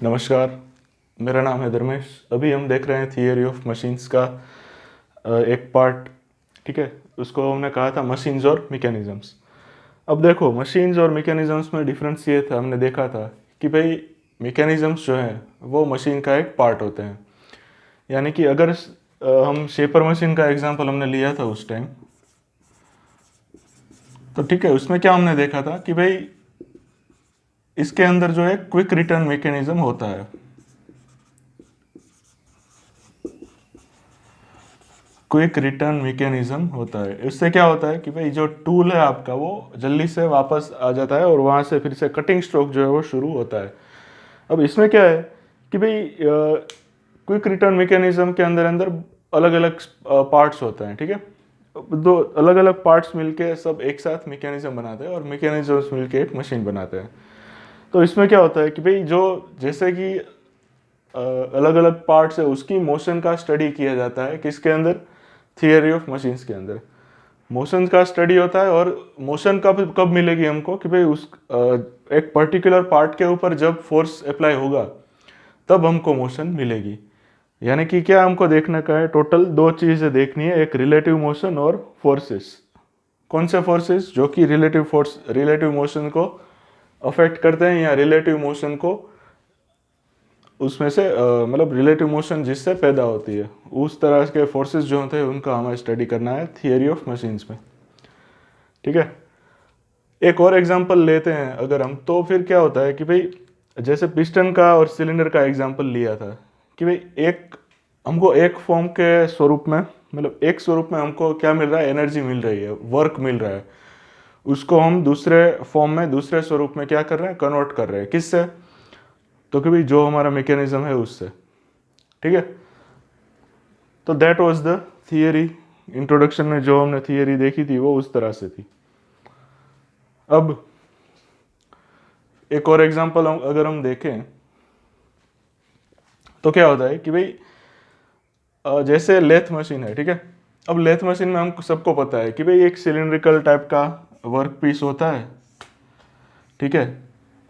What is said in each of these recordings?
नमस्कार, मेरा नाम है धर्मेश। अभी हम देख रहे हैं थियरी ऑफ मशीन्स का एक पार्ट। ठीक है, उसको हमने कहा था मशीन्स और मैकेनिज्म्स। अब देखो, मशीन्स और मैकेनिज्म्स में डिफरेंस ये था, हमने देखा था कि भाई मैकेनिज्म्स जो हैं वो मशीन का एक पार्ट होते हैं। यानी कि अगर हम शेपर मशीन का एग्जांपल हमने लिया था उस टाइम, तो ठीक है, उसमें क्या हमने देखा था कि भाई इसके अंदर जो है क्विक रिटर्न मैकेनिज्म होता है। क्विक रिटर्न मैकेनिज्म होता है। इससे क्या होता है कि भाई जो टूल है आपका वो जल्दी से वापस आ जाता है और वहाँ से फिर से कटिंग स्ट्रोक जो है वो शुरू होता है। अब इसमें क्या है कि भाई क्विक रिटर्न मैकेनिज्म के अंदर अंदर अलग अलग पार्ट्स होते हैं। ठीक है, दो अलग अलग पार्ट्स मिलके सब एक साथ मैकेनिज्म बनाते हैं और मैकेनिज्म्स मिलके एक मशीन बनाते हैं। तो इसमें क्या होता है कि भाई जो जैसे कि अलग अलग पार्ट्स है उसकी मोशन का स्टडी किया जाता है किसके अंदर, थियरी ऑफ मशीन्स के अंदर मोशन का स्टडी होता है। और मोशन कब कब मिलेगी हमको कि भाई उस एक पर्टिकुलर पार्ट के ऊपर जब फोर्स अप्लाई होगा तब हमको मोशन मिलेगी। यानी कि क्या हमको देखने का है, टोटल दो चीज़ें देखनी है, एक रिलेटिव मोशन और फोर्सेस। कौन से फोर्सेस जो कि रिलेटिव मोशन को अफेक्ट करते हैं या रिलेटिव मोशन को उसमें से मतलब रिलेटिव मोशन जिससे पैदा होती है, उस तरह के फोर्सेस जो होते हैं उनका हमें स्टडी करना है थियरी ऑफ मशीन्स में। ठीक है, एक और एग्जांपल लेते हैं अगर हम, तो फिर क्या होता है कि भाई जैसे पिस्टन का और सिलेंडर का एग्जांपल लिया था कि भाई एक हमको एक फॉर्म के स्वरूप में, मतलब एक स्वरूप में हमको क्या मिल रहा है, एनर्जी मिल रही है, वर्क मिल रहा है। उसको हम दूसरे फॉर्म में, दूसरे स्वरूप में क्या कर रहे हैं, कन्वर्ट कर रहे हैं। किससे? तो कि भाई जो हमारा मैकेनिज्म है उससे। ठीक है, तो that was the theory. Introduction में जो हमने थियरी देखी थी वो उस तरह से थी। अब एक और एग्जांपल अगर हम देखें तो क्या होता है कि भाई जैसे लेथ मशीन है। ठीक है, अब लेथ मशीन में हमको सबको पता है कि भाई एक सिलिंड्रिकल टाइप का वर्क पीस होता है। ठीक है,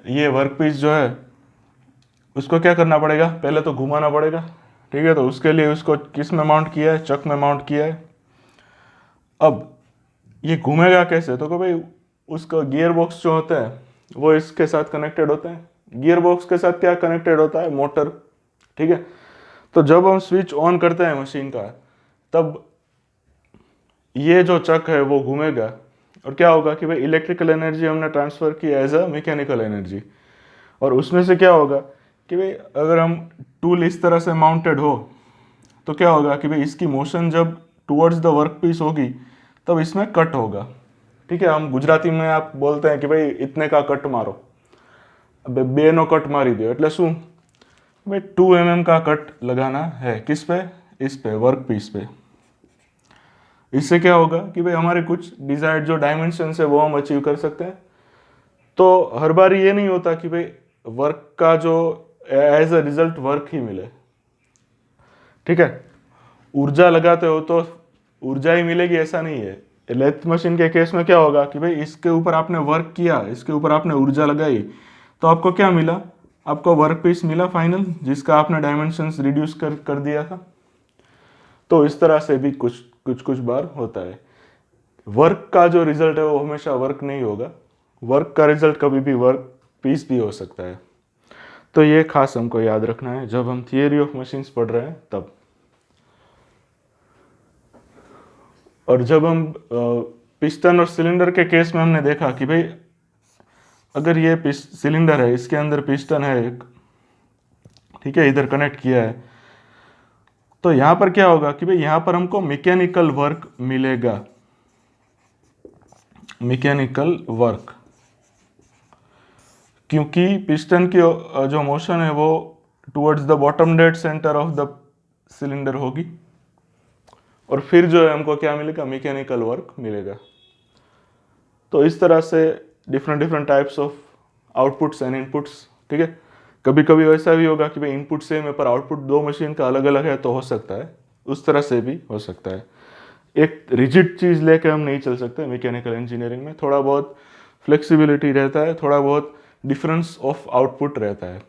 ये वर्क पीस जो है उसको क्या करना पड़ेगा, पहले तो घुमाना पड़ेगा। ठीक है, तो उसके लिए उसको किस में माउंट किया है, चक में माउंट किया है। अब ये घूमेगा कैसे, तो कि भाई उसका गियर बॉक्स जो होता है वो इसके साथ कनेक्टेड होता है। गियर बॉक्स के साथ क्या कनेक्टेड होता है, मोटर। ठीक है, तो जब हम स्विच ऑन करते हैं मशीन का तब ये जो चक है वो घूमेगा और क्या होगा कि भाई इलेक्ट्रिकल एनर्जी हमने ट्रांसफर की एज अ मैकेनिकल एनर्जी। और उसमें से क्या होगा कि भाई अगर हम टूल इस तरह से माउंटेड हो तो क्या होगा कि भाई इसकी मोशन जब टुवर्ड्स द वर्क पीस होगी तब इसमें कट होगा। ठीक है, हम गुजराती में आप बोलते हैं कि भाई इतने का कट मारो, अब बेनो कट मारी दो, એટલે શું भाई 2 mm का कट लगाना है। किस पे? इस पे, वर्क पीस पे। इससे क्या होगा कि भाई हमारे कुछ डिजायर्ड जो डायमेंशन है वो हम अचीव कर सकते हैं। तो हर बार ये नहीं होता कि भाई वर्क का जो एज अ रिजल्ट वर्क ही मिले। ठीक है, ऊर्जा लगाते हो तो ऊर्जा ही मिलेगी ऐसा नहीं है। लेथ मशीन के केस में क्या होगा कि भाई इसके ऊपर आपने वर्क किया, इसके ऊपर आपने ऊर्जा लगाई, तो आपको क्या मिला, आपको वर्क पीस मिला फाइनल, जिसका आपने डायमेंशंस रिड्यूस कर दिया था। तो इस तरह से भी कुछ कुछ कुछ बार होता है। वर्क का जो रिजल्ट है वो हमेशा वर्क नहीं होगा, वर्क का रिजल्ट कभी भी वर्क पीस भी हो सकता है। तो ये खास हमको याद रखना है जब हम थियरी ऑफ मशीन्स पढ़ रहे हैं तब। और जब हम पिस्टन और सिलेंडर के केस में हमने देखा कि भाई अगर ये सिलेंडर है, इसके अंदर पिस्टन है एक, ठीक है, इधर कनेक्ट किया है, तो यहां पर क्या होगा कि भाई यहां पर हमको मैकेनिकल वर्क मिलेगा। मैकेनिकल वर्क, क्योंकि पिस्टन की जो मोशन है वो towards the bottom dead centre of the cylinder होगी और फिर जो है हमको क्या मिलेगा, मैकेनिकल वर्क मिलेगा। तो इस तरह से different different types of outputs and inputs. ठीक है, कभी कभी ऐसा भी होगा कि भाई इनपुट सेम है पर आउटपुट दो मशीन का अलग अलग है, तो हो सकता है उस तरह से भी हो सकता है। एक रिजिड चीज़ लेके हम नहीं चल सकते मैकेनिकल इंजीनियरिंग में, थोड़ा बहुत फ्लेक्सिबिलिटी रहता है, थोड़ा बहुत डिफरेंस ऑफ आउटपुट रहता है।